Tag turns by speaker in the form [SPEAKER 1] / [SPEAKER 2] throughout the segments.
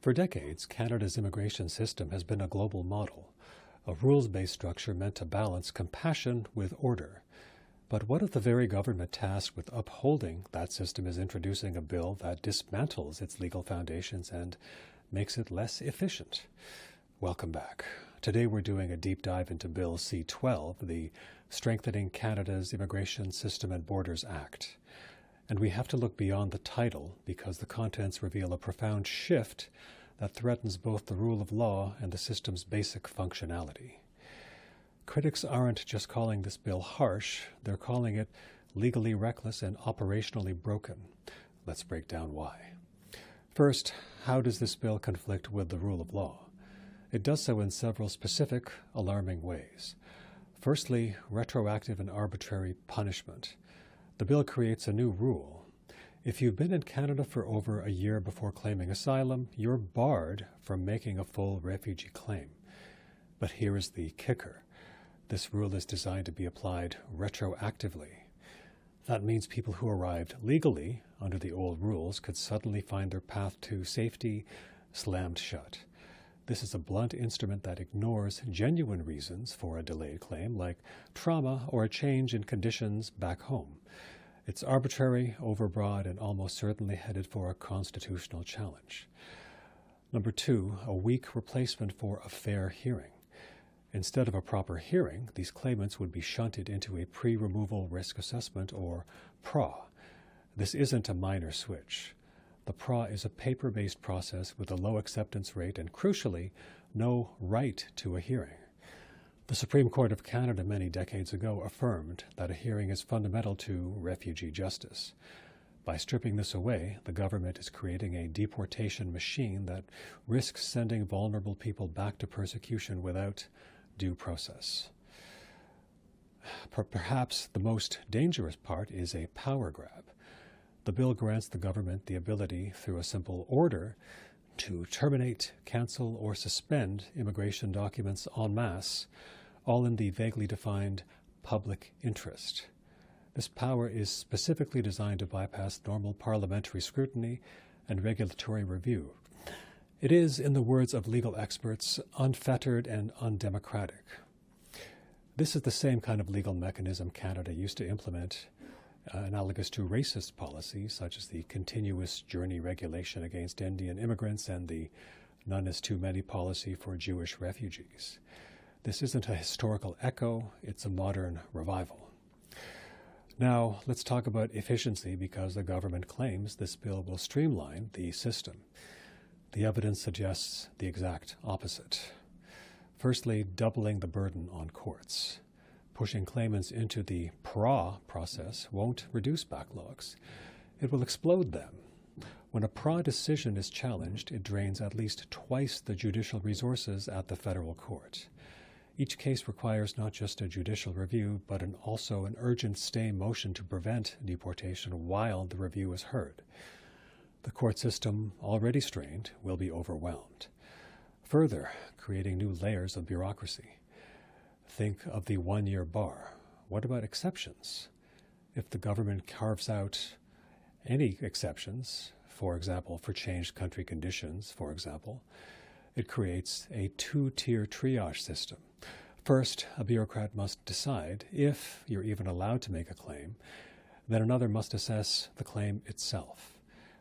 [SPEAKER 1] For decades, Canada's immigration system has been a global model, a rules-based structure meant to balance compassion with order. But what if the very government tasked with upholding that system is introducing a bill that dismantles its legal foundations and makes it less efficient? Welcome back. Today we're doing a deep dive into Bill C-12, the Strengthening Canada's Immigration System and Borders Act. And we have to look beyond the title because the contents reveal a profound shift that threatens both the rule of law and the system's basic functionality. Critics aren't just calling this bill harsh, they're calling it legally reckless and operationally broken. Let's break down why. First, how does this bill conflict with the rule of law? It does so in several specific, alarming ways. Firstly, retroactive and arbitrary punishment. The bill creates a new rule. If you've been in Canada for over a year before claiming asylum, you're barred from making a full refugee claim. But here is the kicker. This rule is designed to be applied retroactively. That means people who arrived legally under the old rules could suddenly find their path to safety slammed shut. This is a blunt instrument that ignores genuine reasons for a delayed claim, like trauma or a change in conditions back home. It's arbitrary, overbroad, and almost certainly headed for a constitutional challenge. Number two, a weak replacement for a fair hearing. Instead of a proper hearing, these claimants would be shunted into a pre-removal risk assessment, or PRA. This isn't a minor switch. The PRA is a paper-based process with a low acceptance rate and, crucially, no right to a hearing. The Supreme Court of Canada many decades ago affirmed that a hearing is fundamental to refugee justice. By stripping this away, the government is creating a deportation machine that risks sending vulnerable people back to persecution without due process. Perhaps the most dangerous part is a power grab. The bill grants the government the ability, through a simple order, to terminate, cancel, or suspend immigration documents en masse, all in the vaguely defined public interest. This power is specifically designed to bypass normal parliamentary scrutiny and regulatory review. It is, in the words of legal experts, unfettered and undemocratic. This is the same kind of legal mechanism Canada used to implement analogous to racist policies such as the continuous journey regulation against Indian immigrants and the none is too many policy for Jewish refugees. This isn't a historical echo, it's a modern revival. Now, let's talk about efficiency because the government claims this bill will streamline the system. The evidence suggests the exact opposite. Firstly, doubling the burden on courts. Pushing claimants into the PRA process won't reduce backlogs. It will explode them. When a PRA decision is challenged, it drains at least twice the judicial resources at the federal court. Each case requires not just a judicial review, but also an urgent stay motion to prevent deportation while the review is heard. The court system, already strained, will be overwhelmed. Further, creating new layers of bureaucracy. Think of the one-year bar. What about exceptions? If the government carves out any exceptions, for example, for changed country conditions, for example, it creates a two-tier triage system. First, a bureaucrat must decide if you're even allowed to make a claim. Then another must assess the claim itself.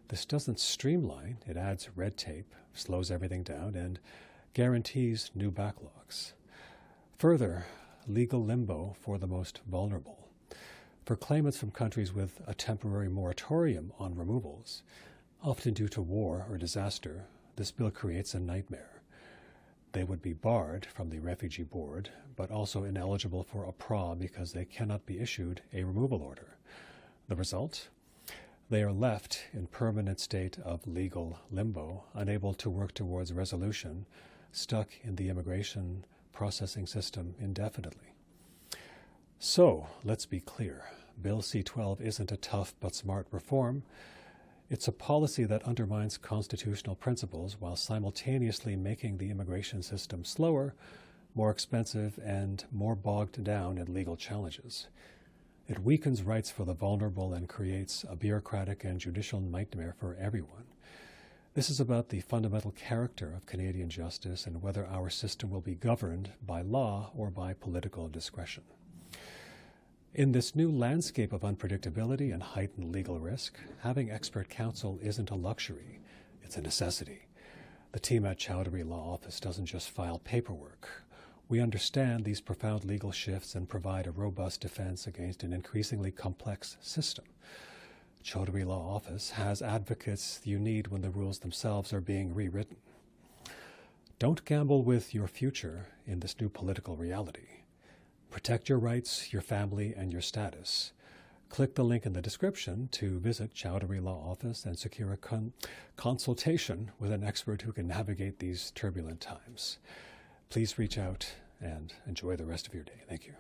[SPEAKER 1] This doesn't streamline, it adds red tape, slows everything down, and guarantees new backlogs. Further, legal limbo for the most vulnerable. For claimants from countries with a temporary moratorium on removals, often due to war or disaster, this bill creates a nightmare. They would be barred from the Refugee Board, but also ineligible for a PRA because they cannot be issued a removal order. The result? They are left in permanent state of legal limbo, unable to work towards resolution, stuck in the immigration processing system indefinitely. So, let's be clear. Bill C-12 isn't a tough but smart reform. It's a policy that undermines constitutional principles while simultaneously making the immigration system slower, more expensive, and more bogged down in legal challenges. It weakens rights for the vulnerable and creates a bureaucratic and judicial nightmare for everyone. This is about the fundamental character of Canadian justice and whether our system will be governed by law or by political discretion. In this new landscape of unpredictability and heightened legal risk, having expert counsel isn't a luxury, it's a necessity. The team at Chowdhury Law Office doesn't just file paperwork. We understand these profound legal shifts and provide a robust defense against an increasingly complex system. Chowdhury Law Office has advocates you need when the rules themselves are being rewritten. Don't gamble with your future in this new political reality. Protect your rights, your family, and your status. Click the link in the description to visit Chowdhury Law Office and secure a consultation with an expert who can navigate these turbulent times. Please reach out and enjoy the rest of your day. Thank you.